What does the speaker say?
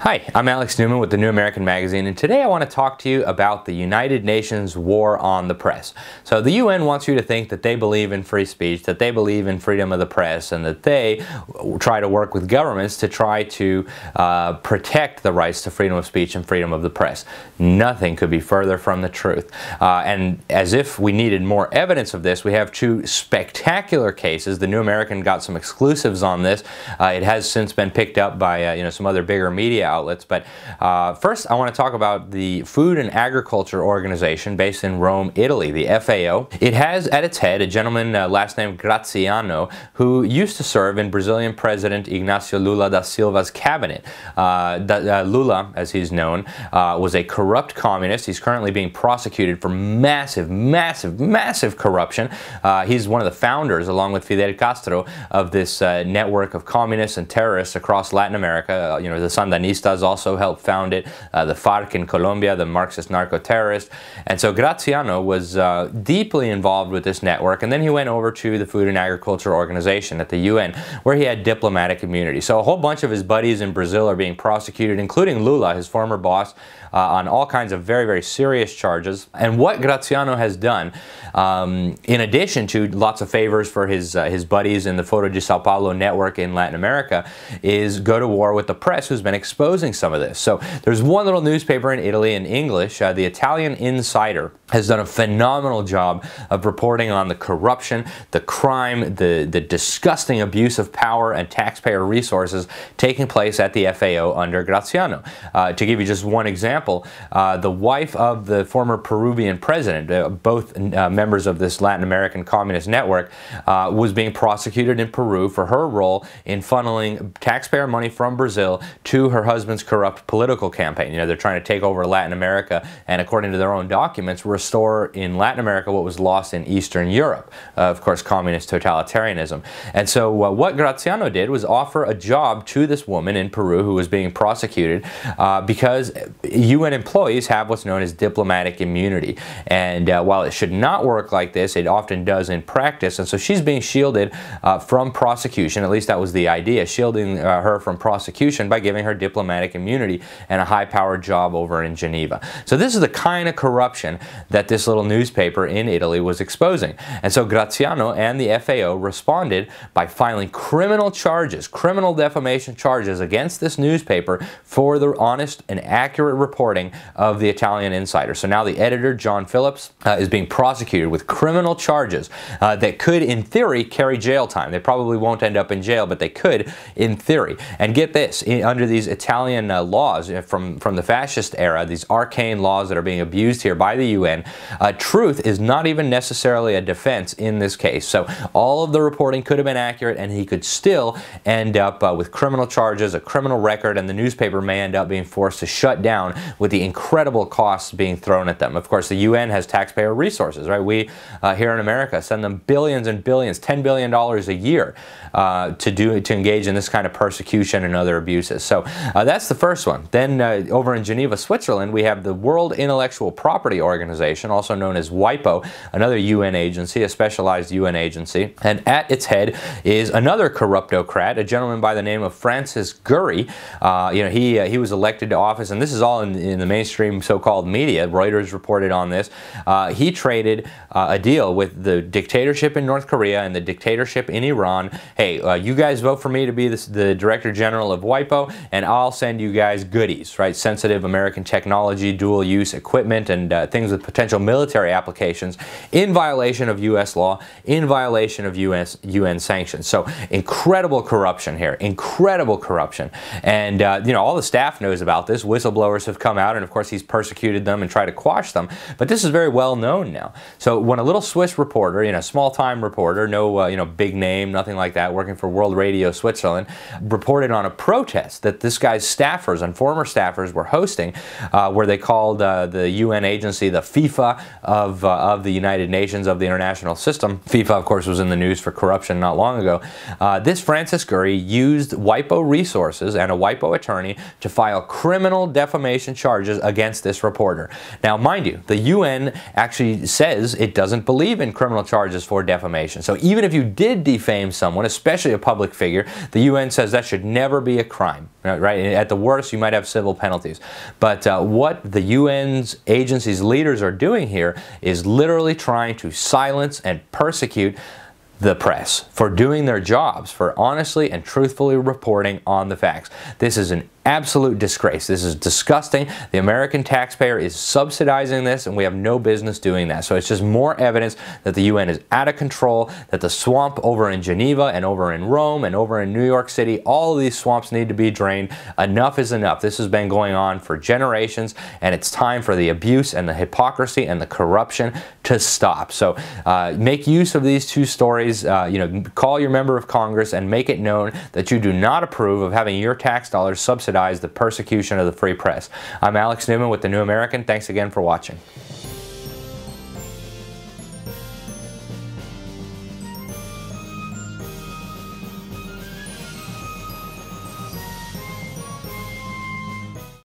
Hi, I'm Alex Newman with the New American Magazine, and today I want to talk to you about the United Nations war on the press. So the UN wants you to think that they believe in free speech, that they believe in freedom of the press, and that they try to work with governments to try to protect the rights to freedom of speech and freedom of the press. Nothing could be further from the truth. And as if we needed more evidence of this, we have two spectacular cases. The New American got some exclusives on this. It has since been picked up by some other bigger media outlets. But first, I want to talk about the Food and Agriculture Organization based in Rome, Italy, the FAO. It has at its head a gentleman, last name Graziano, who used to serve in Brazilian President Ignacio Lula da Silva's cabinet. Lula, as he's known, was a corrupt communist. He's currently being prosecuted for massive corruption. He's one of the founders, along with Fidel Castro, of this network of communists and terrorists across Latin America. The Sandinistas also helped found it, the FARC in Colombia, the Marxist narco-terrorist. And so Graziano was deeply involved with this network, and then he went over to the Food and Agriculture Organization at the UN, where he had diplomatic immunity. So a whole bunch of his buddies in Brazil are being prosecuted, including Lula, his former boss, on all kinds of very serious charges. And what Graziano has done, in addition to lots of favors for his buddies in the Foro de Sao Paulo network in Latin America, is go to war with the press, who's been exposing some of this. So there's one little newspaper in Italy in English, the Italian Insider, has done a phenomenal job of reporting on the corruption, the crime, the disgusting abuse of power and taxpayer resources taking place at the FAO under Graziano. To give you just one example, the wife of the former Peruvian president, both members of this Latin American communist network, was being prosecuted in Peru for her role in funneling taxpayer money from Brazil to her husband's corrupt political campaign. They're trying to take over Latin America and, according to their own documents, restore in Latin America what was lost in Eastern Europe. Of course, communist totalitarianism. And so what Graziano did was offer a job to this woman in Peru who was being prosecuted because UN employees have what's known as diplomatic immunity. And while it should not work like this, it often does in practice. And so she's being shielded from prosecution. At least that was the idea, shielding her from prosecution by giving her diplomatic immunity and a high-powered job over in Geneva. So this is the kind of corruption that this little newspaper in Italy was exposing. And so Graziano and the FAO responded by filing criminal charges, criminal defamation charges against this newspaper for the honest and accurate reporting of the Italian Insider. So now the editor, John Phillips, is being prosecuted with criminal charges that could, in theory, carry jail time. They probably won't end up in jail, but they could, in theory. And get this, under these Italian laws from the fascist era, these arcane laws that are being abused here by the UN, truth is not even necessarily a defense in this case. So all of the reporting could have been accurate, and he could still end up with criminal charges, a criminal record, and the newspaper may end up being forced to shut down with the incredible costs being thrown at them. Of course, the UN has taxpayer resources, right? We here in America send them billions and billions, $10 billion a year to engage in this kind of persecution and other abuses. So that's the first one. Then over in Geneva, Switzerland, we have the World Intellectual Property Organization, also known as WIPO, another UN agency, a specialized UN agency. And at its head is another corruptocrat, a gentleman by the name of Francis Gurry. He was elected to office, and this is all in the mainstream so-called media. Reuters reported on this. He traded a deal with the dictatorship in North Korea and the dictatorship in Iran. Hey, you guys vote for me to be the Director General of WIPO, and I'll send you guys goodies, right? Sensitive American technology, dual-use equipment, and things with potential military applications in violation of U.S. law, in violation of UN sanctions. So incredible corruption here, incredible corruption. And all the staff knows about this. Whistleblowers have come out, and of course he's persecuted them and tried to quash them. But this is very well known now. So when a little Swiss reporter, small-time reporter, no big name, nothing like that, working for World Radio Switzerland, reported on a protest that this guy's staffers and former staffers were hosting, where they called the UN agency the FIFA of the United Nations, of the international system. FIFA, of course, was in the news for corruption not long ago. This Francis Gurry used WIPO resources and a WIPO attorney to file criminal defamation charges against this reporter. Now, mind you, the UN actually says it doesn't believe in criminal charges for defamation. So even if you did defame someone, especially a public figure, the UN says that should never be a crime, right? at the worst, you might have civil penalties. But what the UN's agency's leaders are doing here is literally trying to silence and persecute the press for doing their jobs, for honestly and truthfully reporting on the facts. This is an absolute disgrace. This is disgusting. The American taxpayer is subsidizing this, and we have no business doing that. So it's just more evidence that the UN is out of control, that the swamp over in Geneva and over in Rome and over in New York City, all of these swamps need to be drained. Enough is enough. This has been going on for generations, and it's time for the abuse and the hypocrisy and the corruption to stop. So make use of these two stories. Call your member of Congress and make it known that you do not approve of having your tax dollars subsidize the persecution of the free press. I'm Alex Newman with The New American. Thanks again for watching.